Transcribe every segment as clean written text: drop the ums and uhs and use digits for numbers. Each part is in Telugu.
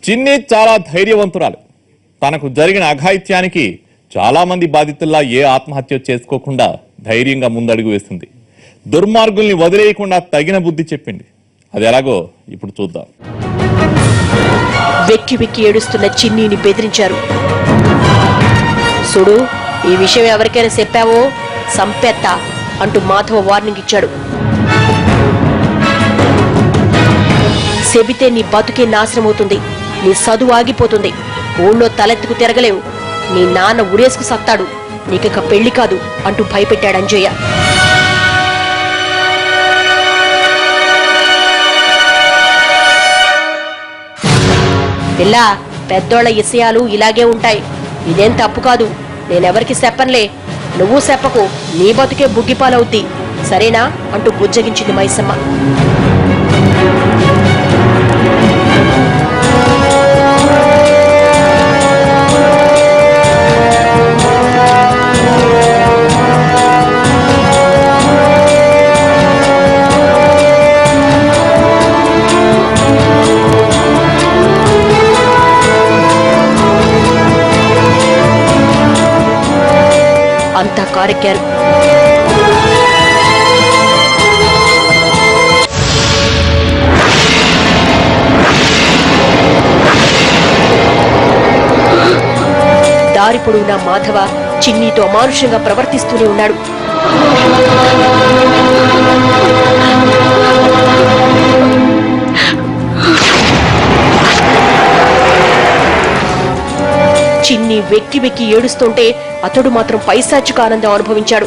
చిన్ని చాలా ధైర్యవంతురాలు. తనకు జరిగిన అఘాయిత్యానికి చాలా మంది బాధితుల్లా ఏ ఆత్మహత్య చేసుకోకుండా ధైర్యంగా ముందడుగు వేసింది. దుర్మార్గుల్ని వదిలేయకుండా తగిన బుద్ధి చెప్పింది. అది ఎలాగో ఇప్పుడు చూద్దాం. వెక్కి వెక్కి ఏడుస్తున్న చిన్నీని బెదిరించారు. చూడు, ఈ విషయం ఎవరికైనా చెప్పావో సంపెత్తా అంటూ మాధవ వార్నింగ్ ఇచ్చాడు. చెబితే నీ బతుకే నాశనమవుతుంది, నీ చదువు ఆగిపోతుంది, ఊళ్ళో తలెత్తుకు తిరగలేవు, నీ నాన్న ఉరేసుకు సత్తాడు, నీకిక పెళ్లి కాదు అంటూ భయపెట్టాడు అంజయ్య. పిల్లా, పెద్దోళ్ల విషయాలు ఇలాగే ఉంటాయి, ఇదేం తప్పు కాదు, నేనెవరికి చెప్పనులే, నువ్వు చెప్పకు, నీ బతుకే బుగ్గిపాలవుద్ది, సరేనా అంటూ బుజ్జగించింది మైసమ్మ. అంతా కారెక్కారు. దారి పొడవునా మాధవ చిన్నీతో అమానుషంగా ప్రవర్తిస్తూనే ఉన్నాడు. చిన్ని వెక్కి వెక్కి ఏడుస్తుంటే అతడు మాత్రం పైశాచిక ఆనందం అనుభవించాడు.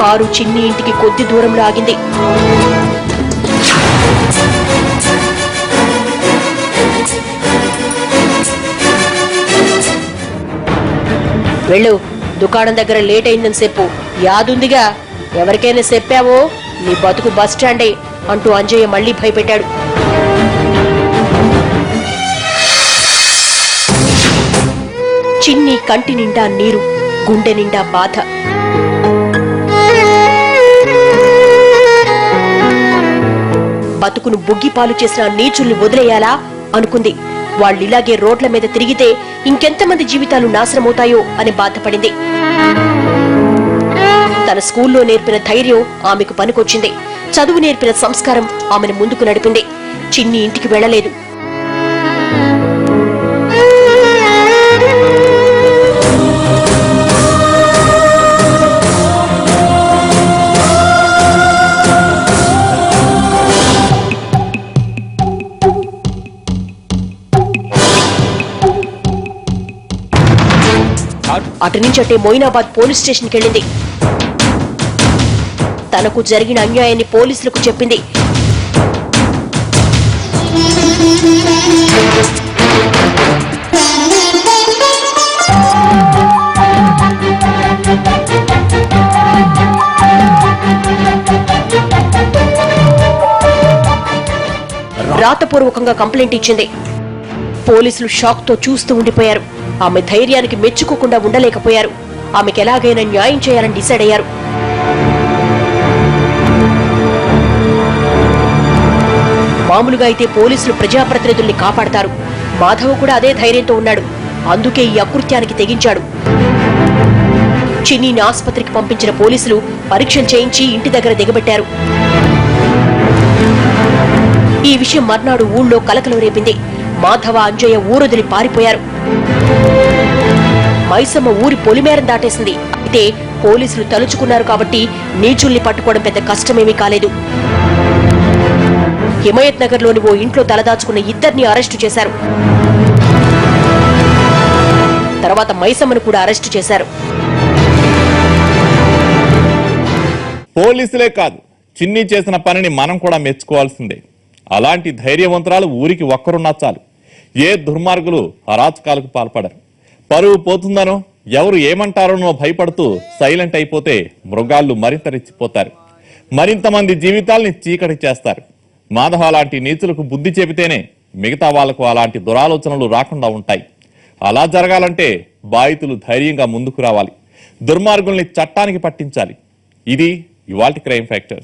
కారు చిన్ని ఇంటికి కొద్ది దూరంలో ఆగింది. వెళ్ళు, దుకాణం దగ్గర లేట్ అయిందని చెప్పు, యాదుందిగా, ఎవరికైనా చెప్పావో నీ బతుకు బస్టాండే అంటూ అంజయ్య మళ్లీ భయపెట్టాడు. చిన్ని కంటి నిండా నీరు, గుండె నిండా బాధ. బతుకును బుగ్గిపాలు చేసిన నీచుల్ని వదిలేయాలా అనుకుంది. వాళ్ళిలాగే రోడ్ల మీద తిరిగితే ఇంకెంతమంది జీవితాలు నాశనమవుతాయో అని బాధపడింది. తన స్కూల్లో నేర్పిన ధైర్యం ఆమెకు పనికొచ్చింది. చదువు నేర్పిన సంస్కారం ఆమెను ముందుకు నడిపింది. చిన్ని ఇంటికి వెళ్లలేదు. అటు నుంచి అట్టే మొయినాబాద్ పోలీస్ స్టేషన్కి వెళ్ళింది. తనకు జరిగిన అన్యాయాన్ని పోలీసులకు చెప్పింది. రాతపూర్వకంగా కంప్లైంట్ ఇచ్చింది. పోలీసులు షాక్ తో చూస్తూ ఉండిపోయారు. ఆమె ధైర్యానికి మెచ్చుకోకుండా ఉండలేకపోయారు. ఆమెకు ఎలాగైనా న్యాయం చేయాలని డిసైడ్ అయ్యారు. మామూలుగా అయితే పోలీసులు ప్రజాప్రతినిధుల్ని కాపాడతారు. మాధవ్ కూడా అదే ధైర్యంతో ఉన్నాడు. అందుకే ఈ అకృత్యానికి తెగించాడు. చిన్నీని ఆసుపత్రికి పంపించిన పోలీసులు పరీక్షలు చేయించి ఇంటి దగ్గర దిగబెట్టారు. ఈ విషయం మర్నాడు ఊళ్ళో కలకలం రేపింది. మాధవ, అంజయ్య ఊరొదిలి పారిపోయారు. మైసమ్మ ఊరి పొలిమేరం దాటేసింది. అయితే పోలీసులు తలుచుకున్నారు కాబట్టి నీచుల్ని పట్టుకోవడం పెద్ద కష్టమేమీ కాలేదు. హిమాయత్ నగర్ లోని ఓ ఇంట్లో తలదాచుకున్న ఇద్దరిని అరెస్టు చేశారు. తర్వాత మైసమ్మను కూడా అరెస్టు చేశారు. పోలీసులే కాదు, చిన్ని చేసిన పనిని మనం కూడా మెచ్చుకోవాల్సిందే. అలాంటి ధైర్యవంతురాలు ఊరికి ఒక్కరున్నా చాలు. ఏ దుర్మార్గులు అరాచకాలకు పాల్పడరు. పరువు పోతుందనో, ఎవరు ఏమంటారోనో భయపడుతూ సైలెంట్ అయిపోతే మృగాళ్ళు మరింత రెచ్చిపోతారు. మరింత మంది జీవితాల్ని చీకటి చేస్తారు. మాధవ లాంటి నీచులకు బుద్ధి చెబితేనే మిగతా వాళ్లకు అలాంటి దురాలోచనలు రాకుండా ఉంటాయి. అలా జరగాలంటే బాధితులు ధైర్యంగా ముందుకు రావాలి, దుర్మార్గుల్ని చట్టానికి పట్టించాలి. ఇది ఇవాల్టి క్రైమ్ ఫ్యాక్టర్.